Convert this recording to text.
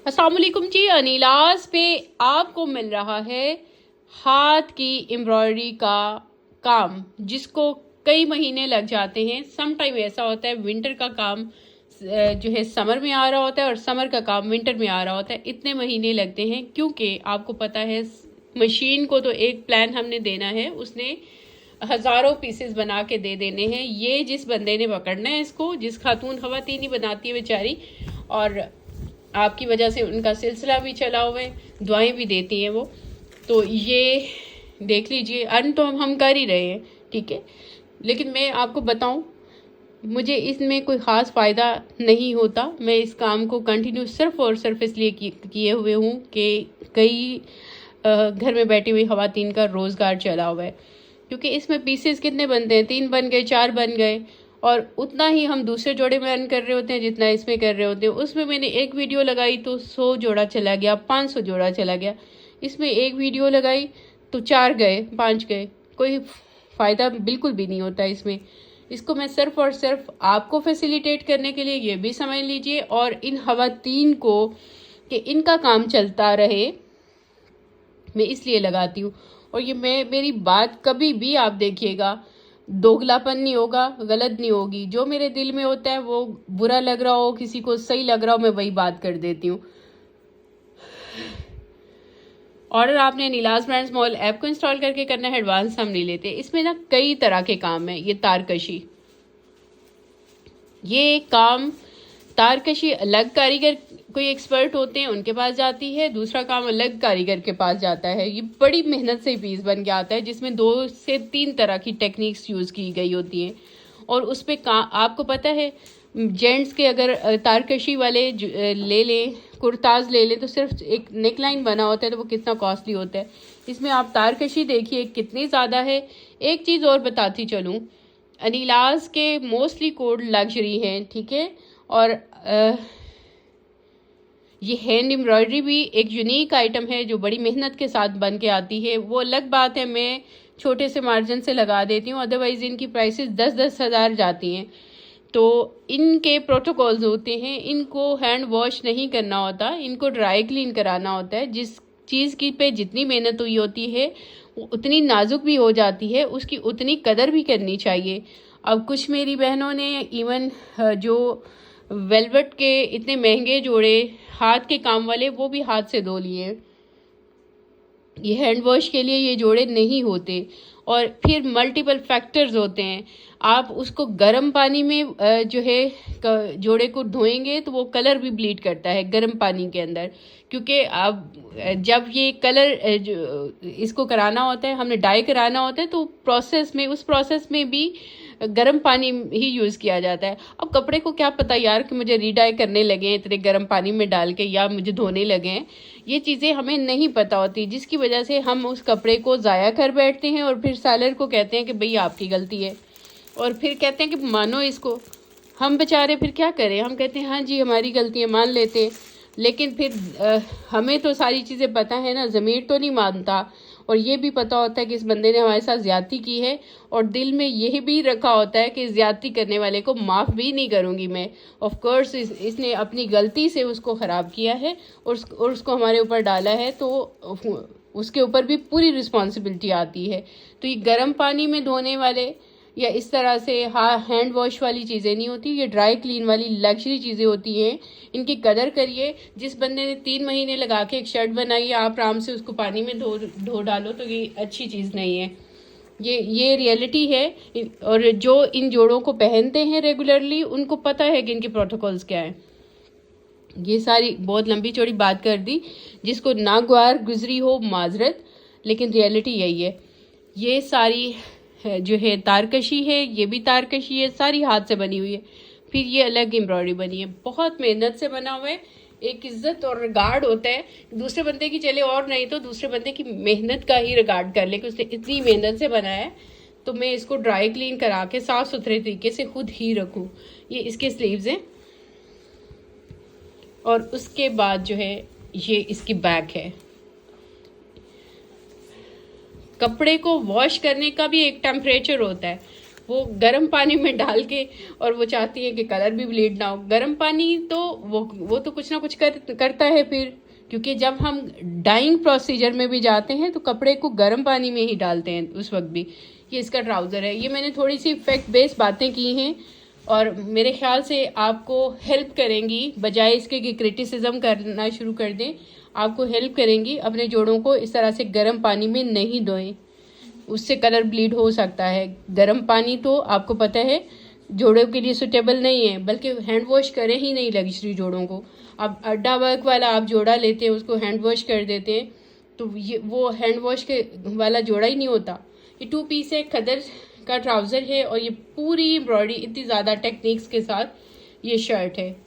अस्सलामुअलैकुम जी। अनीलाज पे आपको मिल रहा है हाथ की एम्ब्रॉयडरी का काम, जिसको कई महीने लग जाते हैं। सम टाइम ऐसा होता है विंटर का काम जो है समर में आ रहा होता है और समर का काम विंटर में आ रहा होता है। इतने महीने लगते हैं क्योंकि आपको पता है मशीन को तो एक प्लान हमने देना है, उसने हज़ारों पीसेस बना के दे देने हैं। ये जिस बंदे ने पकड़ना है इसको, जिस खातून खवातीन बनाती है बेचारी, और आपकी वजह से उनका सिलसिला भी चला हुआ है, दुआएं भी देती हैं वो। तो ये देख लीजिए, अर्न तो हम कर ही रहे हैं, ठीक है, लेकिन मैं आपको बताऊं, मुझे इसमें कोई ख़ास फ़ायदा नहीं होता। मैं इस काम को कंटिन्यू सिर्फ़ और सिर्फ इसलिए किए हुए हूँ कि कई घर में बैठी हुई ख़वातीन का रोज़गार चला हुआ है। क्योंकि इसमें पीसेस कितने बनते हैं, 3 बन गए, 4 बन गए, और उतना ही हम दूसरे जोड़े में अर्न कर रहे होते हैं जितना इसमें कर रहे होते हैं। उसमें मैंने एक वीडियो लगाई तो 100 जोड़ा चला गया, 500 जोड़ा चला गया। इसमें एक वीडियो लगाई तो 4 गए, 5 गए, कोई फ़ायदा बिल्कुल भी नहीं होता इसमें। इसको मैं सिर्फ और सिर्फ आपको फैसिलिटेट करने के लिए, ये भी समझ लीजिए, और इन खवातीन को कि इनका काम चलता रहे, मैं इसलिए लगाती हूँ। और ये मेरी बात कभी भी आप देखिएगा दोगलापन नहीं होगा, गलत नहीं होगी। जो मेरे दिल में होता है, वो बुरा लग रहा हो, किसी को सही लग रहा हो, मैं वही बात कर देती हूँ। ऑर्डर आपने नीलाज ब्रांड्स मॉल ऐप को इंस्टॉल करके करना है, एडवांस हम नहीं लेते। इसमें ना कई तरह के काम है। ये तारकशी, ये काम तारकशी अलग कारीगर कोई एक्सपर्ट होते हैं उनके पास जाती है, दूसरा काम अलग कारीगर के पास जाता है। ये बड़ी मेहनत से पीस बन के आता है, जिसमें 2 से 3 तरह की टेक्निक्स यूज़ की गई होती हैं। और उस पर आपको पता है, जेंट्स के अगर तारकशी वाले ले लें, कुर्ताज ले लें, तो सिर्फ एक नेक लाइन बना होता है, तो वो कितना कॉस्टली होता है। इसमें आप तारकशी देखिए कितनी ज़्यादा है। एक चीज़ और बताती चलूँ, अनीलाज के मोस्टली कोड लग्जरी हैं, ठीक है, और ये हैंड एम्ब्रॉयडरी भी एक यूनिक आइटम है जो बड़ी मेहनत के साथ बन के आती है। वो अलग बात है, मैं छोटे से मार्जिन से लगा देती हूँ, अदरवाइज़ इनकी प्राइसेस 10-10 हज़ार जाती हैं। तो इनके प्रोटोकॉल्स होते हैं, इनको हैंड वॉश नहीं करना होता, इनको ड्राई क्लीन कराना होता है। जिस चीज़ की पे जितनी मेहनत हुई होती है वो उतनी नाजुक भी हो जाती है, उसकी उतनी कदर भी करनी चाहिए। अब कुछ मेरी बहनों ने इवन जो वेलवेट के इतने महंगे जोड़े हाथ के काम वाले, वो भी हाथ से धो लिए। ये हैंड वॉश के लिए ये जोड़े नहीं होते। और फिर मल्टीपल फैक्टर्स होते हैं। आप उसको गर्म पानी में जो है जोड़े को धोएंगे तो वो कलर भी ब्लीड करता है गर्म पानी के अंदर, क्योंकि अब जब ये कलर इसको कराना होता है, हमने डाई कराना होता है, तो उस प्रोसेस में भी गर्म पानी ही यूज़ किया जाता है। अब कपड़े को क्या पता यार कि मुझे रीडाई करने लगे हैं इतने गर्म पानी में डाल के, या मुझे धोने लगे हैं। ये चीज़ें हमें नहीं पता होती, जिसकी वजह से हम उस कपड़े को ज़ाया कर बैठते हैं और फिर सेलर को कहते हैं कि भाई आपकी गलती है, और फिर कहते हैं कि मानो इसको। हम बेचारे फिर क्या करें, हम कहते हैं हाँ जी हमारी गलती है, मान लेते हैं, लेकिन फिर हमें तो सारी चीज़ें पता है ना, ज़मीर तो नहीं मानता। और ये भी पता होता है कि इस बंदे ने हमारे साथ ज़्यादती की है, और दिल में यही भी रखा होता है कि ज़्यादती करने वाले को माफ़ भी नहीं करूँगी मैं। ऑफ कोर्स इसने अपनी गलती से उसको ख़राब किया है और उसको हमारे ऊपर डाला है, तो उसके ऊपर भी पूरी रिस्पॉन्सिबिलिटी आती है। तो ये गर्म पानी में धोने वाले या इस तरह से हैंड वॉश वाली चीज़ें नहीं होती, ये ड्राई क्लीन वाली लग्जरी चीज़ें होती हैं। इनकी कदर करिए। जिस बंदे ने 3 महीने लगा के एक शर्ट बनाई है, आप आराम से उसको पानी में धो डालो, तो ये अच्छी चीज़ नहीं है। ये रियलिटी है। और जो इन जोड़ों को पहनते हैं रेगुलरली, उनको पता है कि इनके प्रोटोकॉल्स क्या हैं। ये सारी बहुत लंबी चौड़ी बात कर दी, जिसको नागवार गुजरी हो माजरत, लेकिन रियलिटी यही है। ये सारी जो है तारकशी है, ये भी तारकशी है, सारी हाथ से बनी हुई है। फिर ये अलग एम्ब्रॉयडरी बनी है, बहुत मेहनत से बना हुआ है। एक इज्जत और रिगार्ड होता है, दूसरे बंदे की चले और नहीं तो दूसरे बंदे की मेहनत का ही रिगार्ड कर ले कि उसने इतनी मेहनत से बनाया है, तो मैं इसको ड्राई क्लीन करा के साफ़ सुथरे तरीके से खुद ही रखूँ। ये इसके स्लीव्स हैं, और उसके बाद जो है ये इसकी बैक है। कपड़े को वॉश करने का भी एक टेम्परेचर होता है। वो गर्म पानी में डाल के और वो चाहती है कि कलर भी ब्लीड ना हो। गर्म पानी तो वो तो कुछ ना कुछ करता है फिर, क्योंकि जब हम डाइंग प्रोसीजर में भी जाते हैं तो कपड़े को गर्म पानी में ही डालते हैं उस वक्त भी। ये इसका ट्राउज़र है। ये मैंने थोड़ी सी फैक्ट बेस्ड बातें की हैं और मेरे ख्याल से आपको हेल्प करेंगी, बजाय इसके कि क्रिटिसिज्म करना शुरू कर दें, आपको हेल्प करेंगी। अपने जोड़ों को इस तरह से गर्म पानी में नहीं धोएं, उससे कलर ब्लीड हो सकता है। गर्म पानी तो आपको पता है जोड़ों के लिए सुटेबल नहीं है, बल्कि हैंड वॉश करें ही नहीं लग्जरी जोड़ों को। अब अड्डा वर्क वाला आप जोड़ा लेते हैं, उसको हैंड वॉश कर देते हैं, तो ये वो हैंड वॉश के वाला जोड़ा ही नहीं होता। ये 2 पीस है, खदर का ट्राउज़र है और ये पूरी एम्ब्रॉयडरी इतनी ज़्यादा टेक्निक्स के साथ ये शर्ट है।